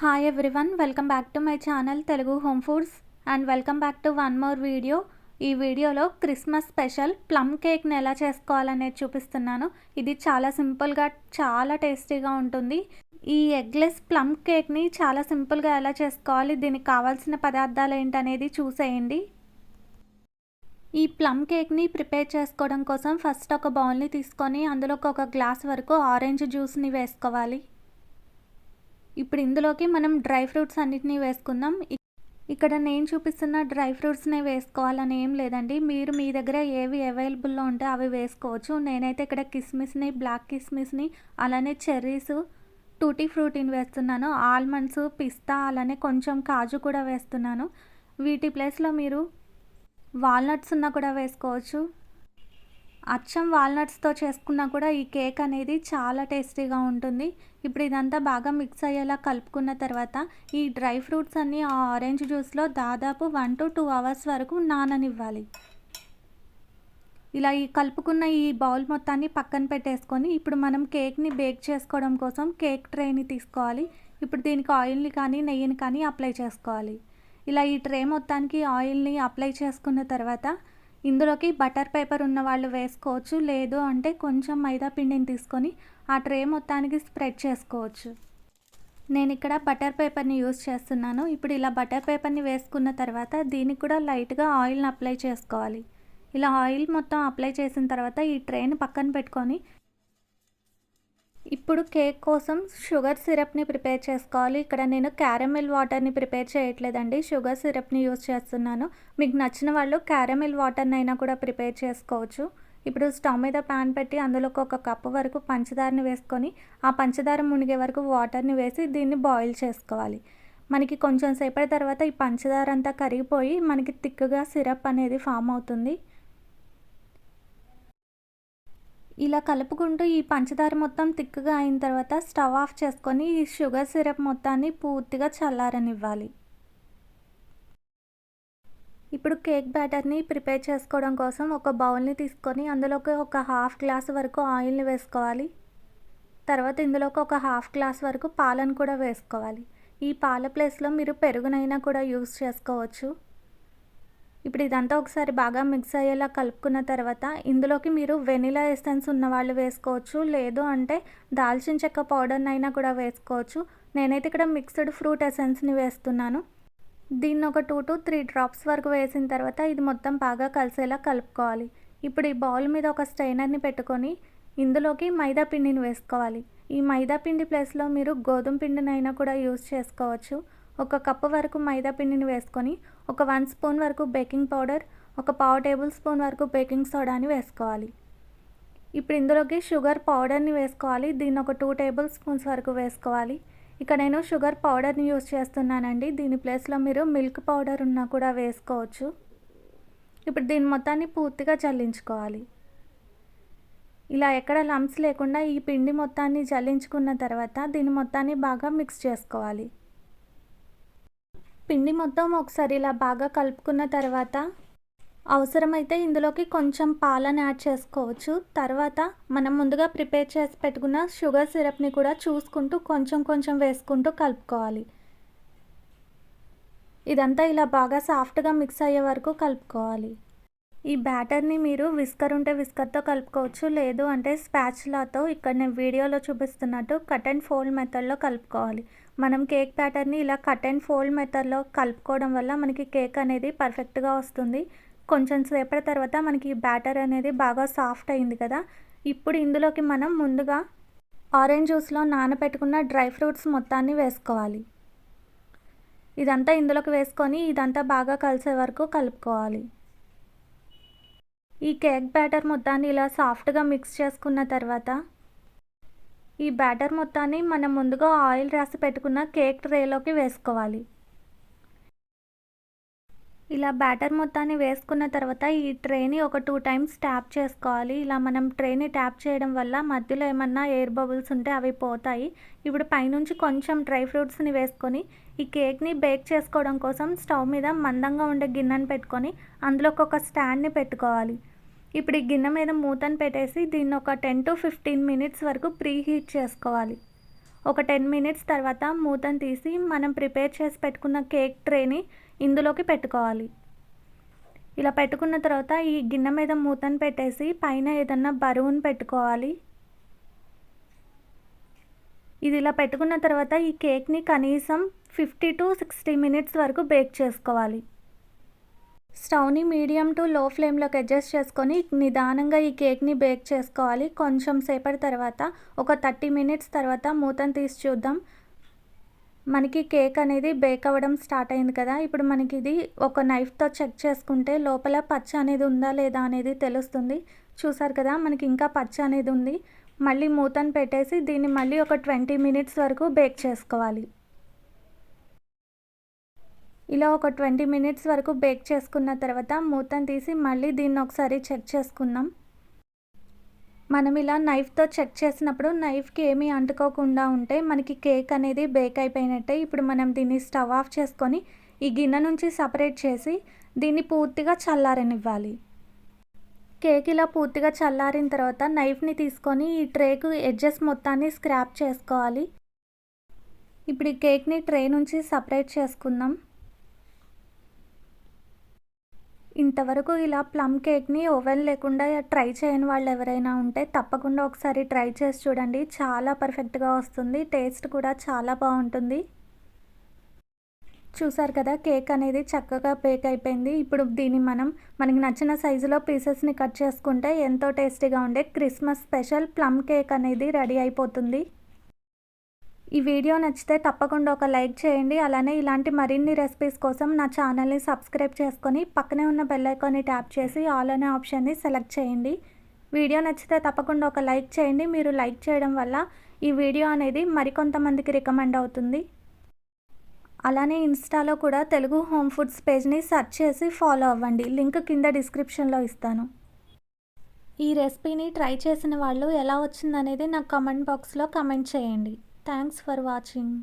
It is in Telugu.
Hi everyone, welcome back to my channel Telugu home foods and welcome back to one more video. ఈ వీడియోలో క్రిస్మస్ స్పెషల్ ప్లమ్ కేక్ని ఎలా చేసుకోవాలనేది చూపిస్తున్నాను. ఇది చాలా సింపుల్గా చాలా టేస్టీగా ఉంటుంది. ఈ ఎగ్లెస్ ప్లమ్ కేక్ని చాలా సింపుల్గా ఎలా చేసుకోవాలి, దీనికి కావాల్సిన పదార్థాలు ఏంటనేది చూసేయండి. ఈ ప్లమ్ కేక్ని ప్రిపేర్ చేసుకోవడం కోసం ఫస్ట్ ఒక బౌల్ని తీసుకొని అందులోకి ఒక గ్లాస్ వరకు ఆరెంజ్ జ్యూస్ని వేసుకోవాలి. ఇప్పుడు ఇందులోకి మనం డ్రై ఫ్రూట్స్ అన్నిటినీ వేసుకుందాం. ఇక్కడ నేను చూపిస్తున్న డ్రై ఫ్రూట్స్నే వేసుకోవాలని ఏం లేదండి, మీరు మీ దగ్గర ఏవి అవైలబుల్లో ఉంటే అవి వేసుకోవచ్చు. నేనైతే ఇక్కడ కిస్మిస్ని, బ్లాక్ కిస్మిస్ని, అలానే చెర్రీస్, టూటీ ఫ్రూటీని వేస్తున్నాను. ఆల్మండ్స్, పిస్తా, అలానే కొంచెం కాజు కూడా వేస్తున్నాను. వీటి ప్లేస్లో మీరు వాల్నట్స్ ఉన్నా కూడా వేసుకోవచ్చు. అచ్చం వాల్నట్స్తో చేసుకున్నా కూడా ఈ కేక్ అనేది చాలా టేస్టీగా ఉంటుంది. ఇప్పుడు ఇదంతా బాగా మిక్స్ అయ్యేలా కలుపుకున్న తర్వాత ఈ డ్రై ఫ్రూట్స్ అన్నీ ఆ ఆరెంజ్ జ్యూస్లో దాదాపు 1 to 2 hours వరకు నాననివ్వాలి. ఇలా ఈ కలుపుకున్న ఈ బౌల్ మొత్తాన్ని పక్కన పెట్టేసుకొని ఇప్పుడు మనం కేక్ని బేక్ చేసుకోవడం కోసం కేక్ ట్రేని తీసుకోవాలి. ఇప్పుడు దీనికి ఆయిల్ని కానీ నెయ్యిని కానీ అప్లై చేసుకోవాలి. ఇలా ఈ ట్రే మొత్తానికి ఆయిల్ని అప్లై చేసుకున్న తర్వాత ఇందులోకి బటర్ పేపర్ ఉన్న వాళ్ళు వేసుకోవచ్చు, లేదు అంటే కొంచెం మైదా పిండిని తీసుకొని ఆ ట్రే మొత్తానికి స్ప్రెడ్ చేసుకోవచ్చు. నేను ఇక్కడ బటర్ పేపర్ని యూజ్ చేస్తున్నాను. ఇప్పుడు ఇలా బటర్ పేపర్ని వేసుకున్న తర్వాత దీనికి కూడా లైట్గా ఆయిల్ని అప్లై చేసుకోవాలి. ఇలా ఆయిల్ మొత్తం అప్లై చేసిన తర్వాత ఈ ట్రేని పక్కన పెట్టుకొని ఇప్పుడు కేక్ కోసం షుగర్ సిరప్ని ప్రిపేర్ చేసుకోవాలి. ఇక్కడ నేను క్యారమెల్ వాటర్ని ప్రిపేర్ చేయట్లేదండి, షుగర్ సిరప్ని యూజ్ చేస్తున్నాను. మీకు నచ్చిన వాళ్ళు క్యారమెల్ వాటర్ని అయినా కూడా ప్రిపేర్ చేసుకోవచ్చు. ఇప్పుడు స్టవ్ మీద ప్యాన్ పెట్టి అందులోకి 1 కప్పు వరకు పంచదారని వేసుకొని ఆ పంచదార మునిగే వరకు వాటర్ని వేసి దీన్ని బాయిల్ చేసుకోవాలి. మనకి కొంచెం సేపటి తర్వాత ఈ పంచదార అంతా కరిగిపోయి మనకి థిక్గా సిరప్ అనేది ఫామ్ అవుతుంది. ఇలా కలుపుకుంటూ ఈ పంచదార మొత్తం థిక్గా అయిన తర్వాత స్టవ్ ఆఫ్ చేసుకొని ఈ షుగర్ సిరప్ మొత్తాన్ని పూర్తిగా చల్లారనివ్వాలి. ఇప్పుడు కేక్ బ్యాటర్ని ప్రిపేర్ చేసుకోవడం కోసం ఒక బౌల్ని తీసుకొని అందులోకి ఒక 1/2 గ్లాస్ వరకు ఆయిల్ని వేసుకోవాలి. తర్వాత ఇందులోకి ఒక 1/2 గ్లాస్ వరకు పాలను కూడా వేసుకోవాలి. ఈ పాల ప్లేస్లో మీరు పెరుగునైనా కూడా యూస్ చేసుకోవచ్చు. ఇప్పుడు ఇదంతా ఒకసారి బాగా మిక్స్ అయ్యేలా కలుపుకున్న తర్వాత ఇందులోకి మీరు వెనిలా ఎసెన్స్ ఉన్న వాళ్ళు వేసుకోవచ్చు, లేదు అంటే దాల్చిన చెక్క పౌడర్ని అయినా కూడా వేసుకోవచ్చు. నేనైతే ఇక్కడ మిక్స్డ్ ఫ్రూట్ ఎసెన్స్ని వేస్తున్నాను. దీన్ని ఒక 2 to 3 డ్రాప్స్ వరకు వేసిన తర్వాత ఇది మొత్తం బాగా కలిసేలా కలుపుకోవాలి. ఇప్పుడు ఈ బౌల్ మీద ఒక స్ట్రైనర్ని పెట్టుకొని ఇందులోకి మైదా పిండిని వేసుకోవాలి. ఈ మైదా పిండి ప్లేస్లో మీరు గోధుమ పిండినైనా కూడా యూజ్ చేసుకోవచ్చు. 1 కప్పు వరకు మైదా పిండిని వేసుకొని ఒక 1 స్పూన్ వరకు బేకింగ్ పౌడర్, ఒక 1/2 టేబుల్ స్పూన్ వరకు బేకింగ్ సోడాని వేసుకోవాలి. ఇప్పుడు ఇందులోకి షుగర్ పౌడర్ని వేసుకోవాలి. దీన్ని ఒక 2 టేబుల్ స్పూన్స్ వరకు వేసుకోవాలి. ఇక్కడ నేను షుగర్ పౌడర్ని యూజ్ చేస్తున్నానండి, దీని ప్లేస్లో మీరు మిల్క్ పౌడర్ ఉన్నా కూడా వేసుకోవచ్చు. ఇప్పుడు దీని మొత్తాన్ని పూర్తిగా జల్లించుకోవాలి. ఇలా ఎక్కడ లంప్స్ లేకుండా ఈ పిండి మొత్తాన్ని జల్లించుకున్న తర్వాత దీని మొత్తాన్ని బాగా మిక్స్ చేసుకోవాలి. పిండి మొత్తం ఒకసారి ఇలా బాగా కలుపుకున్న తర్వాత అవసరమైతే ఇందులోకి కొంచెం పాలను యాడ్ చేసుకోవచ్చు. తర్వాత మనం ముందుగా ప్రిపేర్ చేసి పెట్టుకున్న షుగర్ సిరప్ని కూడా చూసుకుంటూ కొంచెం కొంచెం వేసుకుంటూ కలుపుకోవాలి. ఇదంతా ఇలా బాగా సాఫ్ట్గా మిక్స్ అయ్యే వరకు కలుపుకోవాలి. ఈ బ్యాటర్ని మీరు విస్కర్ ఉంటే విస్కర్తో కలుపుకోవచ్చు, లేదు అంటే స్పాచులాతో ఇక్కడ నేను వీడియోలో చూపిస్తున్నట్టు కట్ అండ్ ఫోల్డ్ మెథడ్లో కలుపుకోవాలి. మనం కేక్ బ్యాటర్ని ఇలా కట్ అండ్ ఫోల్డ్ మెథడ్లో కలుపుకోవడం వల్ల మనకి కేక్ అనేది పర్ఫెక్ట్గా వస్తుంది. కొంచెం సేపటి తర్వాత మనకి ఈ బ్యాటర్ అనేది బాగా సాఫ్ట్ అయింది కదా. ఇప్పుడు ఇందులోకి మనం ముందుగా ఆరెంజ్ జ్యూస్లో నానబెట్టుకున్న డ్రై ఫ్రూట్స్ మొత్తాన్ని వేసుకోవాలి. ఇదంతా ఇందులోకి వేసుకొని ఇదంతా బాగా కలిసే వరకు కలుపుకోవాలి. ఈ కేక్ బ్యాటర్ మొత్తాన్ని ఇలా సాఫ్ట్గా మిక్స్ చేసుకున్న తర్వాత ఈ బ్యాటర్ మొత్తాన్ని మనం ముందుగా ఆయిల్ రాసి పెట్టుకున్న కేక్ ట్రేలోకి వేసుకోవాలి. ఇలా బ్యాటర్ మొత్తాన్ని వేసుకున్న తర్వాత ఈ ట్రేని ఒక 2 times ట్యాప్ చేసుకోవాలి. ఇలా మనం ట్రేని ట్యాప్ చేయడం వల్ల మధ్యలో ఏమన్నా ఎయిర్ బబుల్స్ ఉంటే అవి పోతాయి. ఇప్పుడు పైనుంచి కొంచెం డ్రై ఫ్రూట్స్ని వేసుకొని ఈ కేక్ని బేక్ చేసుకోవడం కోసం స్టవ్ మీద మందంగా ఉండే గిన్నెని పెట్టుకొని అందులోకి ఒక స్టాండ్ని పెట్టుకోవాలి. ఇప్పుడు ఈ గిన్నె మీద మూతను పెట్టేసి దీన్ని ఒక 10 to 15 minutes వరకు ప్రీ హీట్ చేసుకోవాలి. ఒక 10 మినిట్స్ తర్వాత మూతను తీసి మనం ప్రిపేర్ చేసి పెట్టుకున్న కేక్ ట్రేని ఇందులోకి పెట్టుకోవాలి. ఇలా పెట్టుకున్న తర్వాత ఈ గిన్నె మీద మూతను పెట్టేసి పైన ఏదన్నా బరువును పెట్టుకోవాలి. ఇది ఇలా పెట్టుకున్న తర్వాత ఈ కేక్ని కనీసం 50 to 60 మినిట్స్ వరకు బేక్ చేసుకోవాలి. స్టవ్ని మీడియం టు లో ఫ్లేమ్లోకి అడ్జస్ట్ చేసుకొని నిదానంగా ఈ కేక్ని బేక్ చేసుకోవాలి. కొంచెం సేపటి తర్వాత ఒక 30 మినిట్స్ తర్వాత మూతను తీసి చూద్దాం. మనకి కేక్ అనేది బేక్ అవ్వడం స్టార్ట్ అయింది కదా. ఇప్పుడు మనకి ఇది ఒక నైఫ్తో చెక్ చేసుకుంటే లోపల పచ్చ అనేది ఉందా లేదా అనేది తెలుస్తుంది. చూసారు కదా, మనకి ఇంకా పచ్చ అనేది ఉంది. మళ్ళీ మూతను పెట్టేసి దీన్ని మళ్ళీ ఒక 20 మినిట్స్ వరకు బేక్ చేసుకోవాలి. ఇలా ఒక 20 మినిట్స్ వరకు బేక్ చేసుకున్న తర్వాత మూతను తీసి మళ్ళీ దీన్ని ఒకసారి చెక్ చేసుకుందాం. మనం ఇలా నైఫ్తో చెక్ చేసినప్పుడు నైఫ్కి ఏమీ అంటుకోకుండా ఉంటే మనకి కేక్ అనేది బేక్ అయిపోయినట్టే. ఇప్పుడు మనం దీన్ని స్టవ్ ఆఫ్ చేసుకొని ఈ గిన్నె నుంచి సపరేట్ చేసి దీన్ని పూర్తిగా చల్లారనివ్వాలి. కేక్ ఇలా పూర్తిగా చల్లారిన తర్వాత నైఫ్ని తీసుకొని ఈ ట్రేకు ఎడ్జెస్ మొత్తాన్ని స్క్రాప్ చేసుకోవాలి. ఇప్పుడు ఈ కేక్ని ట్రే నుంచి సపరేట్ చేసుకుందాం. ఇంతవరకు ఇలా ప్లమ్ కేక్ని ఓవెన్ లేకుండా ట్రై చేయని వాళ్ళు ఎవరైనా ఉంటే తప్పకుండా ఒకసారి ట్రై చేసి చూడండి. చాలా పర్ఫెక్ట్గా వస్తుంది, టేస్ట్ కూడా చాలా బాగుంటుంది. చూసారు కదా, కేక్ అనేది చక్కగా బేక్ అయిపోయింది. ఇప్పుడు దీన్ని మనకి నచ్చిన సైజులో పీసెస్ని కట్ చేసుకుంటే ఎంతో టేస్టీగా ఉండే క్రిస్మస్ స్పెషల్ ప్లమ్ కేక్ అనేది రెడీ అయిపోతుంది. ఈ వీడియో నచ్చితే తప్పకుండా ఒక లైక్ చేయండి. అలానే ఇలాంటి మరిన్ని రెసిపీస్ కోసం నా ఛానల్ని సబ్స్క్రైబ్ చేసుకొని పక్కనే ఉన్న బెల్ ఐకాన్ని ట్యాప్ చేసి ఆల్ అనే ఆప్షన్ని సెలెక్ట్ చేయండి. వీడియో నచ్చితే తప్పకుండా ఒక లైక్ చేయండి. మీరు లైక్ చేయడం వల్ల ఈ వీడియో అనేది మరికొంతమందికి రికమెండ్ అవుతుంది. అలానే ఇన్స్టాలో కూడా తెలుగు హోమ్ ఫుడ్స్ పేజ్ని సెర్చ్ చేసి ఫాలో అవ్వండి. లింక్ కింద డిస్క్రిప్షన్లో ఇస్తాను. ఈ రెసిపీని ట్రై చేసిన వాళ్ళు ఎలా వచ్చిందనేది నాకు కామెంట్ బాక్స్లో కామెంట్ చేయండి. Thanks for watching.